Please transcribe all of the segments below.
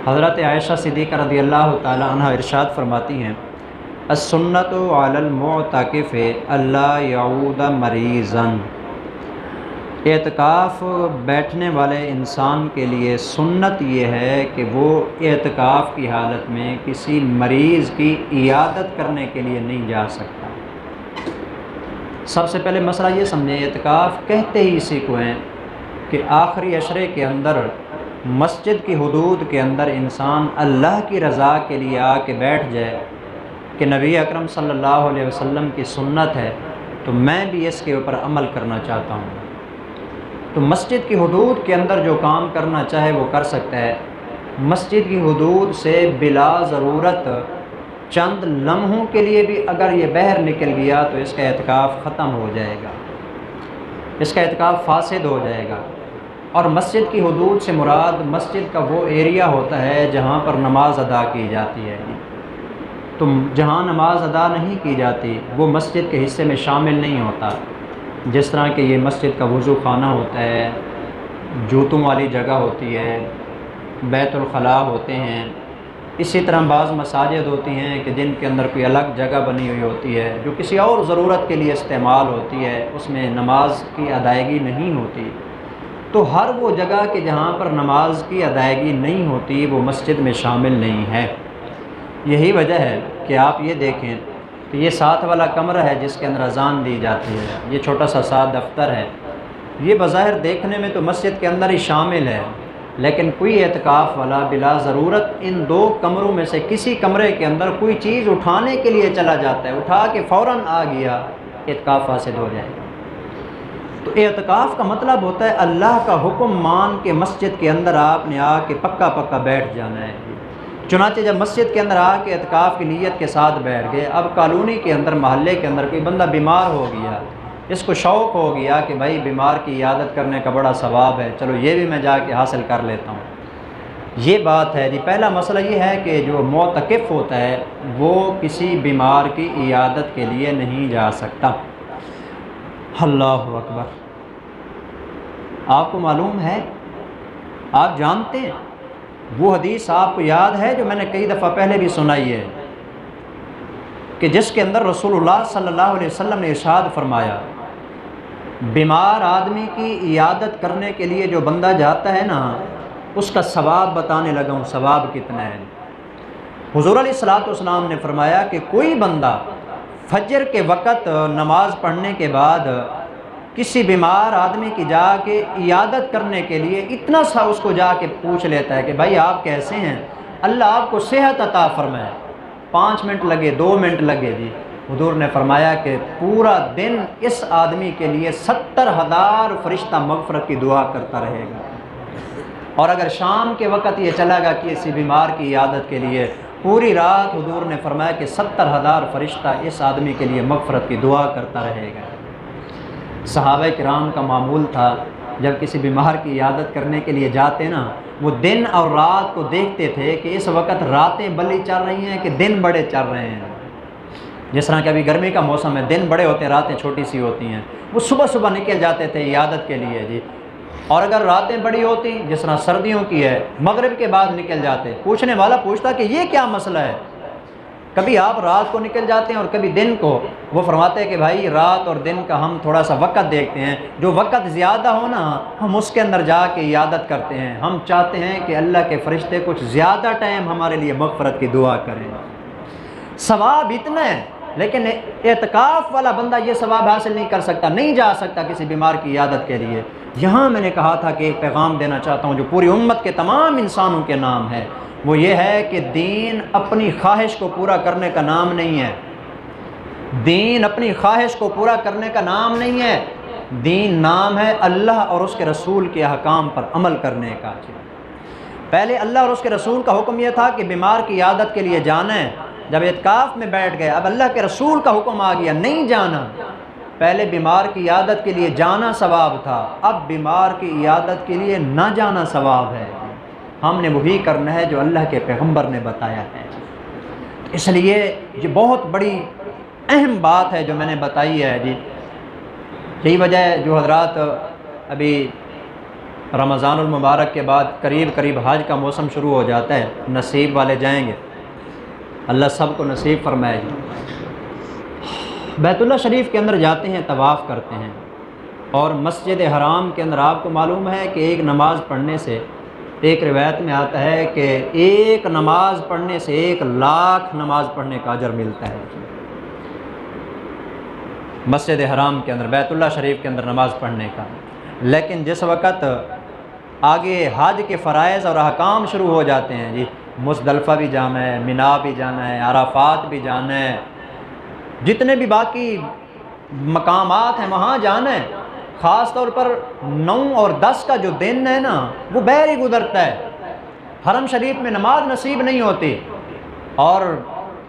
حضرت عائشہ صدیقہ رضی اللہ تعالی عنہ ارشاد فرماتی ہیں، السنت علی المعتکف اللہ یعود مریضا، اعتکاف بیٹھنے والے انسان کے لیے سنت یہ ہے کہ وہ اعتکاف کی حالت میں کسی مریض کی عیادت کرنے کے لیے نہیں جا سکتا۔ سب سے پہلے مسئلہ یہ سمجھیں، اعتکاف کہتے ہی اسی کو ہیں کہ آخری عشرے کے اندر مسجد کی حدود کے اندر انسان اللہ کی رضا کے لیے آ کے بیٹھ جائے کہ نبی اکرم صلی اللہ علیہ وسلم کی سنت ہے تو میں بھی اس کے اوپر عمل کرنا چاہتا ہوں، تو مسجد کی حدود کے اندر جو کام کرنا چاہے وہ کر سکتا ہے۔ مسجد کی حدود سے بلا ضرورت چند لمحوں کے لیے بھی اگر یہ باہر نکل گیا تو اس کا اعتکاف ختم ہو جائے گا، اس کا اعتکاف فاسد ہو جائے گا۔ اور مسجد کی حدود سے مراد مسجد کا وہ ایریا ہوتا ہے جہاں پر نماز ادا کی جاتی ہے، تو جہاں نماز ادا نہیں کی جاتی وہ مسجد کے حصے میں شامل نہیں ہوتا۔ جس طرح کہ یہ مسجد کا وضو خانہ ہوتا ہے، جوتوں والی جگہ ہوتی ہے، بیت الخلاء ہوتے ہیں، اسی طرح بعض مساجد ہوتی ہیں کہ جن کے اندر کوئی الگ جگہ بنی ہوئی ہوتی ہے جو کسی اور ضرورت کے لیے استعمال ہوتی ہے، اس میں نماز کی ادائیگی نہیں ہوتی، تو ہر وہ جگہ کہ جہاں پر نماز کی ادائیگی نہیں ہوتی وہ مسجد میں شامل نہیں ہے۔ یہی وجہ ہے کہ آپ یہ دیکھیں کہ یہ ساتھ والا کمرہ ہے جس کے اندر اذان دی جاتی ہے، یہ چھوٹا سا ساتھ دفتر ہے، یہ بظاہر دیکھنے میں تو مسجد کے اندر ہی شامل ہے، لیکن کوئی اعتکاف والا بلا ضرورت ان دو کمروں میں سے کسی کمرے کے اندر کوئی چیز اٹھانے کے لیے چلا جاتا ہے، اٹھا کے فوراً آ گیا، اعتکاف فاسد ہو جائے گا۔ تو اعتکاف کا مطلب ہوتا ہے اللہ کا حکم مان کے مسجد کے اندر آپ نے آ کے پکا پکا بیٹھ جانا ہے۔ چنانچہ جب مسجد کے اندر آ کے اعتکاف کی نیت کے ساتھ بیٹھ گئے، اب کالونی کے اندر محلے کے اندر کوئی بندہ بیمار ہو گیا، اس کو شوق ہو گیا کہ بھائی بیمار کی عیادت کرنے کا بڑا ثواب ہے، چلو یہ بھی میں جا کے حاصل کر لیتا ہوں، یہ بات ہے جی۔ پہلا مسئلہ یہ ہے کہ جو معتکف ہوتا ہے وہ کسی بیمار کی عیادت کے لیے نہیں جا سکتا۔ اللہ اکبر! آپ کو معلوم ہے، آپ جانتے ہیں، وہ حدیث آپ کو یاد ہے جو میں نے کئی دفعہ پہلے بھی سنائی ہے کہ جس کے اندر رسول اللہ صلی اللہ علیہ وسلم نے ارشاد فرمایا، بیمار آدمی کی عیادت کرنے کے لیے جو بندہ جاتا ہے نا، اس کا ثواب بتانے لگا ہوں، ثواب کتنا ہے۔ حضور علیہ الصلوۃ والسلام نے فرمایا کہ کوئی بندہ فجر کے وقت نماز پڑھنے کے بعد کسی بیمار آدمی کی جا کے عیادت کرنے کے لیے اتنا سا اس کو جا کے پوچھ لیتا ہے کہ بھائی آپ کیسے ہیں، اللہ آپ کو صحت عطا فرمائے، 5 منٹ لگے، 2 منٹ لگے جی، حضور نے فرمایا کہ پورا دن اس آدمی کے لیے 70,000 فرشتہ مغفرت کی دعا کرتا رہے گا۔ اور اگر شام کے وقت یہ چلا گا کسی بیمار کی عیادت کے لیے، پوری رات حضور نے فرمایا کہ 70,000 فرشتہ اس آدمی کے لیے مغفرت کی دعا کرتا رہے گا۔ صحابہ کرام کا معمول تھا جب کسی بیمار کی عیادت کرنے کے لیے جاتے نا، وہ دن اور رات کو دیکھتے تھے کہ اس وقت راتیں بلی چل رہی ہیں کہ دن بڑے چل رہے ہیں۔ جس طرح کہ ابھی گرمی کا موسم ہے، دن بڑے ہوتے ہیں، راتیں چھوٹی سی ہوتی ہیں، وہ صبح صبح نکل جاتے تھے عیادت کے لیے جی۔ اور اگر راتیں بڑی ہوتی جس طرح سردیوں کی ہے، مغرب کے بعد نکل جاتے۔ پوچھنے والا پوچھتا کہ یہ کیا مسئلہ ہے، کبھی آپ رات کو نکل جاتے ہیں اور کبھی دن کو؟ وہ فرماتے ہیں کہ بھائی رات اور دن کا ہم تھوڑا سا وقت دیکھتے ہیں، جو وقت زیادہ ہو نا ہم اس کے اندر جا کے عیادت کرتے ہیں، ہم چاہتے ہیں کہ اللہ کے فرشتے کچھ زیادہ ٹائم ہمارے لیے مغفرت کی دعا کریں۔ ثواب اتنا ہے، لیکن اعتکاف والا بندہ یہ ثواب حاصل نہیں کر سکتا، نہیں جا سکتا کسی بیمار کی عیادت کے لیے۔ یہاں میں نے کہا تھا کہ ایک پیغام دینا چاہتا ہوں جو پوری امت کے تمام انسانوں کے نام ہے، وہ یہ ہے کہ دین اپنی خواہش کو پورا کرنے کا نام نہیں ہے، دین اپنی خواہش کو پورا کرنے کا نام نہیں ہے، دین نام ہے اللہ اور اس کے رسول کے احکام پر عمل کرنے کا۔ پہلے اللہ اور اس کے رسول کا حکم یہ تھا کہ بیمار کی عیادت کے لیے جانا ہے، جب اعتکاف میں بیٹھ گئے اب اللہ کے رسول کا حکم آ گیا نہیں جانا۔ پہلے بیمار کی عیادت کے لیے جانا ثواب تھا، اب بیمار کی عیادت کے لیے نہ جانا ثواب ہے۔ ہم نے وہی کرنا ہے جو اللہ کے پیغمبر نے بتایا ہے۔ اس لیے یہ بہت بڑی اہم بات ہے جو میں نے بتائی ہے جی۔ یہی وجہ ہے جو حضرات ابھی رمضان المبارک کے بعد قریب قریب حج کا موسم شروع ہو جاتا ہے، نصیب والے جائیں گے، اللہ سب کو نصیب فرمائے گی۔ بیت اللہ شریف کے اندر جاتے ہیں، طواف کرتے ہیں، اور مسجد حرام کے اندر آپ کو معلوم ہے کہ ایک نماز پڑھنے سے، ایک روایت میں آتا ہے کہ ایک نماز پڑھنے سے 1,00,000 نماز پڑھنے کا اجر ملتا ہے۔ مسجد حرام کے اندر، بیت اللہ شریف کے اندر نماز پڑھنے کا۔ لیکن جس وقت آگے حج کے فرائض اور احکام شروع ہو جاتے ہیں، جی مزدلفہ بھی جانا ہے، مینا بھی جانا ہے، عرفات بھی جانا ہے، جتنے بھی باقی مقامات ہیں وہاں جانا ہے۔ خاص طور پر 9 اور 10 کا جو دن ہے نا، وہ بہر ہی گزرتا ہے، حرم شریف میں نماز نصیب نہیں ہوتی۔ اور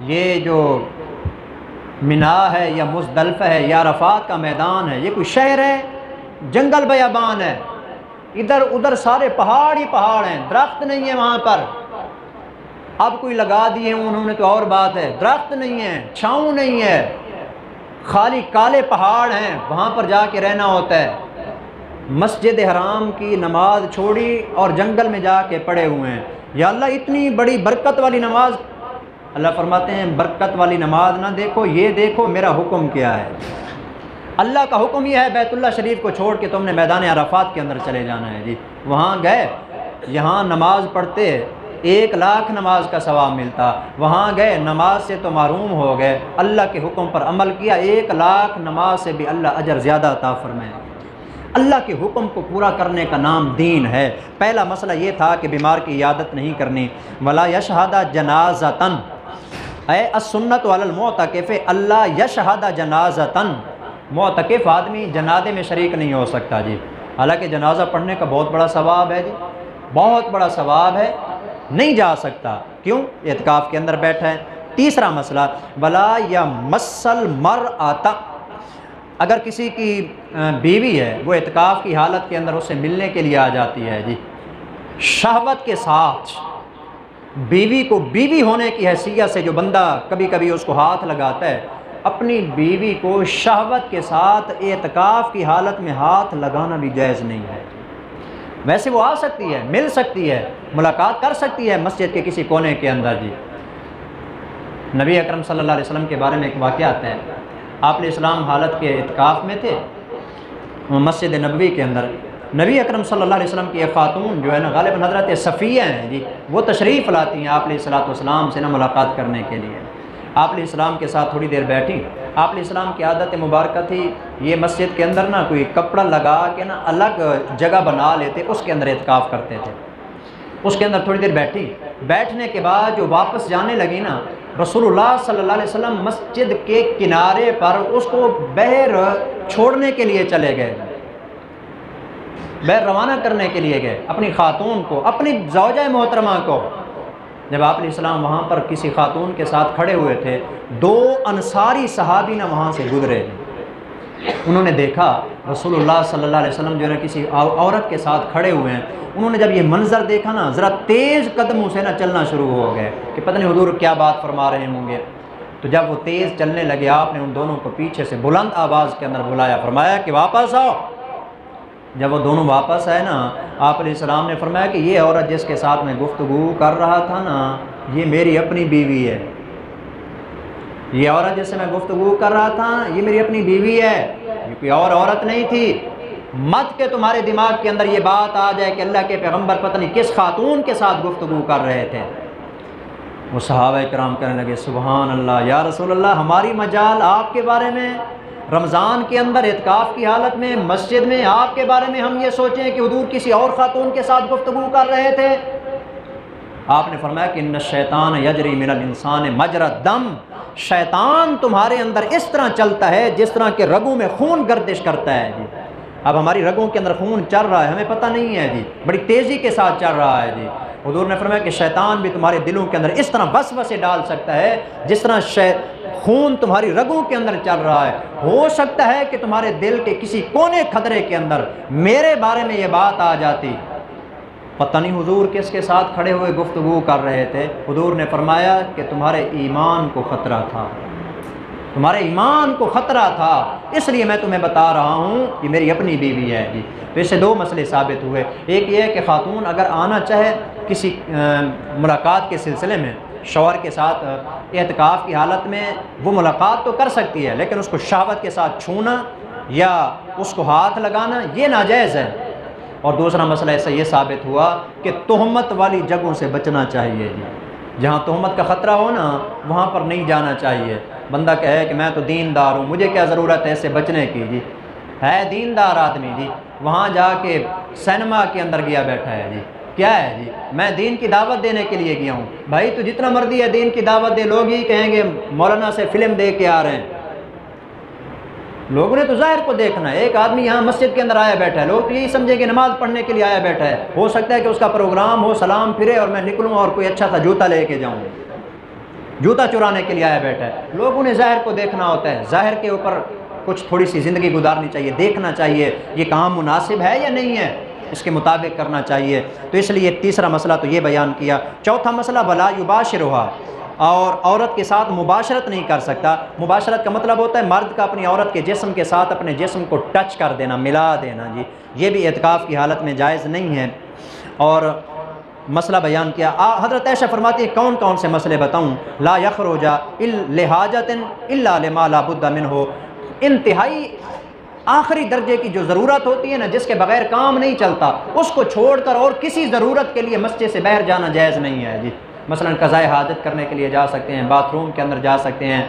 یہ جو مینا ہے یا مزدلفہ ہے یا عرفات کا میدان ہے، یہ کوئی شہر ہے؟ جنگل بیابان ہے، ادھر ادھر سارے پہاڑ ہی پہاڑ ہیں، درخت نہیں ہے وہاں پر۔ اب کوئی لگا دیے انہوں نے تو اور بات ہے، درخت نہیں ہے، چھاؤں نہیں ہے، خالی کالے پہاڑ ہیں، وہاں پر جا کے رہنا ہوتا ہے۔ مسجد حرام کی نماز چھوڑی اور جنگل میں جا کے پڑے ہوئے ہیں۔ یا اللہ اتنی بڑی برکت والی نماز، اللہ فرماتے ہیں برکت والی نماز نہ دیکھو، یہ دیکھو میرا حکم کیا ہے۔ اللہ کا حکم یہ ہے بیت اللہ شریف کو چھوڑ کے تم نے میدان عرفات کے اندر چلے جانا ہے۔ جی وہاں گئے، یہاں نماز پڑھتے 1,00,000 نماز کا ثواب ملتا، وہاں گئے نماز سے تو محروم ہو گئے، اللہ کے حکم پر عمل کیا، 1,00,000 نماز سے بھی اللہ اجر زیادہ عطا فرمائے۔ اللہ کے حکم کو پورا کرنے کا نام دین ہے۔ پہلا مسئلہ یہ تھا کہ بیمار کی عیادت نہیں کرنی، ولا یشہد جنازتن، اے السنت علی المعتکف اللہ یشہد جنازتن، معتکف آدمی جنازے میں شریک نہیں ہو سکتا۔ جی حالانکہ جنازہ پڑھنے کا بہت بڑا ثواب ہے، جی بہت بڑا ثواب ہے، نہیں جا سکتا، کیوں؟ اعتکاف کے اندر بیٹھا ہے۔ تیسرا مسئلہ ولا یمس المرأۃ، اگر کسی کی بیوی ہے، وہ اعتکاف کی حالت کے اندر اس سے ملنے کے لیے آ جاتی ہے، جی شہوت کے ساتھ، بیوی کو بیوی ہونے کی حیثیت سے جو بندہ کبھی کبھی اس کو ہاتھ لگاتا ہے، اپنی بیوی کو شہوت کے ساتھ اعتکاف کی حالت میں ہاتھ لگانا بھی جائز نہیں ہے۔ ویسے وہ آ سکتی ہے، مل سکتی ہے، ملاقات کر سکتی ہے مسجد کے کسی کونے کے اندر۔ جی نبی اکرم صلی اللہ علیہ وسلم کے بارے میں ایک واقعہ آتا ہے، آپ علیہ السلام حالت کے اعتکاف میں تھے مسجد نبوی کے اندر۔ نبی اکرم صلی اللہ علیہ وسلم کی ایک خاتون جو ہے نا، غالباً حضرت صفیہ ہیں، جی وہ تشریف لاتی ہیں آپ علیہ السلام سے نا ملاقات کرنے کے لیے۔ آپ علیہ السلام کے ساتھ تھوڑی دیر بیٹھی۔ آپ علیہ السلام کی عادت مبارکہ تھی، یہ مسجد کے اندر نا کوئی کپڑا لگا کے نا الگ جگہ بنا لیتے، اس کے اندر اعتکاف کرتے تھے۔ اس کے اندر تھوڑی دیر بیٹھی، بیٹھنے کے بعد جو واپس جانے لگی نا، رسول اللہ صلی اللہ علیہ وسلم مسجد کے کنارے پر اس کو باہر چھوڑنے کے لیے چلے گئے، باہر روانہ کرنے کے لیے گئے اپنی خاتون کو، اپنی زوجہ محترمہ کو۔ جب آپ علیہ السلام وہاں پر کسی خاتون کے ساتھ کھڑے ہوئے تھے، 2 انصاری صحابی نہ وہاں سے گزرے، انہوں نے دیکھا رسول اللہ صلی اللہ علیہ وسلم جو ہے کسی عورت کے ساتھ کھڑے ہوئے ہیں۔ انہوں نے جب یہ منظر دیکھا نا، ذرا تیز قدموں سے نہ چلنا شروع ہو گئے کہ پتہ نہیں حضور کیا بات فرما رہے ہوں گے۔ تو جب وہ تیز چلنے لگے، آپ نے ان دونوں کو پیچھے سے بلند آواز کے اندر بلایا، فرمایا کہ واپس آؤ۔ جب وہ دونوں واپس آئے نا، آپ علیہ السلام نے فرمایا کہ یہ عورت جس کے ساتھ میں گفتگو کر رہا تھا نا، یہ میری اپنی بیوی ہے۔ یہ عورت جس سے میں گفتگو کر رہا تھا، یہ میری اپنی بیوی ہے، یہ کوئی اور عورت نہیں تھی۔ مت کہ تمہارے دماغ کے اندر یہ بات آ جائے کہ اللہ کے پیغمبر پتہ نہیں کس خاتون کے ساتھ گفتگو کر رہے تھے۔ وہ صحابہ کرام کہنے لگے سبحان اللہ یا رسول اللہ، ہماری مجال آپ کے بارے میں، رمضان کے اندر اعتکاف کی حالت میں مسجد میں آپ کے بارے میں ہم یہ سوچیں کہ حضور کسی اور خاتون کے ساتھ گفتگو کر رہے تھے۔ آپ نے فرمایا کہ ان الشیطان یجری من الانسان مجرى الدم، شیطان تمہارے اندر اس طرح چلتا ہے جس طرح کہ رگوں میں خون گردش کرتا ہے۔ جی اب ہماری رگوں کے اندر خون چل رہا ہے، ہمیں پتہ نہیں ہے، جی بڑی تیزی کے ساتھ چل رہا ہے۔ جی حضور نے فرمایا کہ شیطان بھی تمہارے دلوں کے اندر اس طرح وسوسے ڈال سکتا ہے جس طرح خون تمہاری رگوں کے اندر چل رہا ہے۔ ہو سکتا ہے کہ تمہارے دل کے کسی کونے خطرے کے اندر میرے بارے میں یہ بات آ جاتی۔ پتہ نہیں حضور کس کے ساتھ کھڑے ہوئے گفتگو کر رہے تھے۔ حضور نے فرمایا کہ تمہارے ایمان کو خطرہ تھا، تمہارے ایمان کو خطرہ تھا، اس لیے میں تمہیں بتا رہا ہوں کہ میری اپنی بیوی ہے جی۔ تو اس سے دو مسئلے ثابت ہوئے، ایک یہ ہے کہ خاتون اگر آنا چاہے کسی ملاقات کے سلسلے میں شوہر کے ساتھ اعتکاف کی حالت میں، وہ ملاقات تو کر سکتی ہے، لیکن اس کو شہوت کے ساتھ چھونا یا اس کو ہاتھ لگانا یہ ناجائز ہے۔ اور دوسرا مسئلہ ایسا یہ ثابت ہوا کہ تہمت والی جگہوں سے بچنا چاہیے جی، جہاں تہمت کا خطرہ ہو نا وہاں پر نہیں جانا چاہیے۔ بندہ کہے کہ میں تو دیندار ہوں، مجھے کیا ضرورت ہے اس سے بچنے کی جی، ہے دیندار آدمی جی، وہاں جا کے سینما کے اندر گیا بیٹھا ہے جی، کیا ہے جی، میں دین کی دعوت دینے کے لیے گیا ہوں۔ بھائی تو جتنا مرضی ہے دین کی دعوت دے، لوگ ہی کہیں گے مولانا سے فلم دیکھ کے آ رہے ہیں۔ لوگوں نے تو ظاہر کو دیکھنا ہے، ایک آدمی یہاں مسجد کے اندر آیا بیٹھا ہے، لوگ تو یہی سمجھیں کہ نماز پڑھنے کے لیے آیا بیٹھا ہے، ہو سکتا ہے کہ اس کا پروگرام ہو، سلام پھرے اور میں نکلوں اور کوئی اچھا سا جوتا لے کے جاؤں، جوتا چرانے کے لیے آیا بیٹھا ہے۔ لوگوں نے ظاہر کو دیکھنا ہوتا ہے، ظاہر کے اوپر کچھ تھوڑی سی زندگی گزارنی چاہیے، دیکھنا چاہیے یہ کام مناسب ہے یا نہیں ہے، اس کے مطابق کرنا چاہیے۔ تو اس لیے تیسرا مسئلہ تو یہ بیان کیا۔ چوتھا مسئلہ ولا یباشرھا، اور عورت کے ساتھ مباشرت نہیں کر سکتا۔ مباشرت کا مطلب ہوتا ہے مرد کا اپنی عورت کے جسم کے ساتھ اپنے جسم کو ٹچ کر دینا، ملا دینا جی، یہ بھی اعتکاف کی حالت میں جائز نہیں ہے۔ اور مسئلہ بیان کیا، حضرت عائشہ فرماتی ہے کون کون سے مسئلے بتاؤں؟ لا یخرج لحاجۃ الا لما لا بد منہ، انتہائی آخری درجے کی جو ضرورت ہوتی ہے نا، جس کے بغیر کام نہیں چلتا، اس کو چھوڑ کر اور کسی ضرورت کے لیے مسجد سے باہر جانا جائز نہیں ہے جی۔ مثلا قضاء حاجت کرنے کے لیے جا سکتے ہیں، باتھ روم کے اندر جا سکتے ہیں،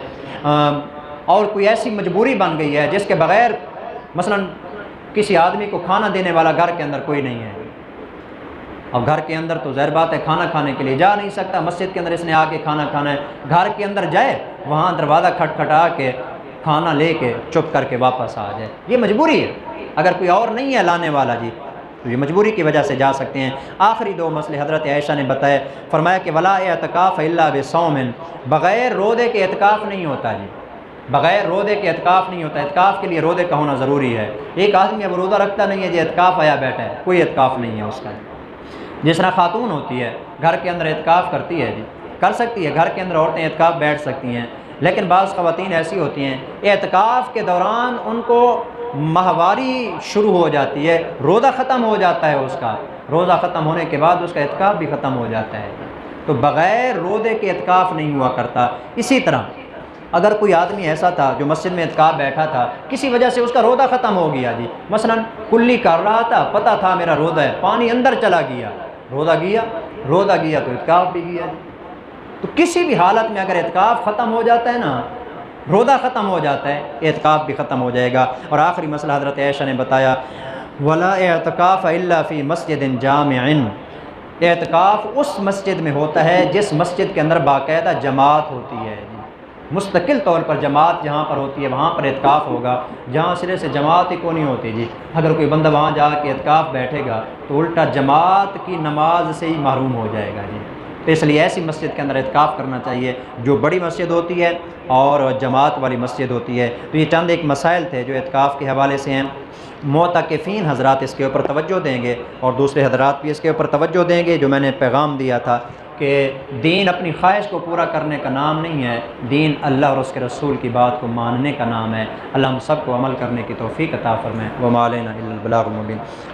اور کوئی ایسی مجبوری بن گئی ہے جس کے بغیر مثلا کسی آدمی کو کھانا دینے والا گھر کے اندر کوئی نہیں ہے، اب گھر کے اندر تو ظاہر بات ہے کھانا کھانے کے لیے جا نہیں سکتا، مسجد کے اندر اس نے آ کے کھانا کھانا ہے، گھر کے اندر جائے وہاں دروازہ کھٹکھٹا کے کھانا لے کے چپ کر کے واپس آ جائے، یہ مجبوری ہے۔ اگر کوئی اور نہیں ہے لانے والا جی تو یہ مجبوری کی وجہ سے جا سکتے ہیں۔ آخری دو مسئلے حضرت عائشہ نے بتائے، فرمایا کہ ولا اعتکاف الا بصوم، بغیر روزے کے اعتکاف نہیں ہوتا جی، بغیر روزے کے اعتکاف نہیں ہوتا، اعتکاف کے لیے روزے کا ہونا ضروری ہے۔ ایک آدمی اب روزہ رکھتا نہیں ہے جی، اعتکاف آیا بیٹھا ہے، کوئی اعتکاف نہیں ہے اس کا۔ جس طرح خاتون ہوتی ہے گھر کے اندر اعتکاف کرتی ہے جی، کر سکتی ہے، گھر کے اندر عورتیں اعتکاف بیٹھ سکتی ہیں، لیکن بعض خواتین ایسی ہوتی ہیں اعتکاف کے دوران ان کو ماہواری شروع ہو جاتی ہے، روزہ ختم ہو جاتا ہے اس کا، روزہ ختم ہونے کے بعد اس کا اعتکاف بھی ختم ہو جاتا ہے، تو بغیر روزے کے اعتکاف نہیں ہوا کرتا۔ اسی طرح اگر کوئی آدمی ایسا تھا جو مسجد میں اعتکاف بیٹھا تھا، کسی وجہ سے اس کا روزہ ختم ہو گیا جی، مثلا کلی کر رہا تھا، پتہ تھا میرا روزہ ہے، پانی اندر چلا گیا، روزہ گیا تو اعتکاف بھی گیا جی۔ تو کسی بھی حالت میں اگر اعتکاف ختم ہو جاتا ہے نا، روزہ ختم ہو جاتا ہے، اعتکاف بھی ختم ہو جائے گا۔ اور آخری مسئلہ حضرت عائشہ نے بتایا ولا اعتکاف الا فی مسجد جامع، اعتکاف اس مسجد میں ہوتا ہے جس مسجد کے اندر باقاعدہ جماعت ہوتی ہے جی، مستقل طور پر جماعت جہاں پر ہوتی ہے وہاں پر اعتکاف ہوگا، جہاں سرے سے جماعت ہی کو نہیں ہوتی جی، اگر کوئی بندہ وہاں جا کے اعتکاف بیٹھے گا تو الٹا جماعت کی نماز سے ہی محروم ہو جائے گا جی۔ تو اس لیے ایسی مسجد کے اندر اعتکاف کرنا چاہیے جو بڑی مسجد ہوتی ہے اور جماعت والی مسجد ہوتی ہے۔ تو یہ چند ایک مسائل تھے جو اعتکاف کے حوالے سے ہیں، معتکفین حضرات اس کے اوپر توجہ دیں گے اور دوسرے حضرات بھی اس کے اوپر توجہ دیں گے۔ جو میں نے پیغام دیا تھا کہ دین اپنی خواہش کو پورا کرنے کا نام نہیں ہے، دین اللہ اور اس کے رسول کی بات کو ماننے کا نام ہے۔ اللہ ہم سب کو عمل کرنے کی توفیق عطا فرمائے۔ وما علینا الا البلاغ المبین۔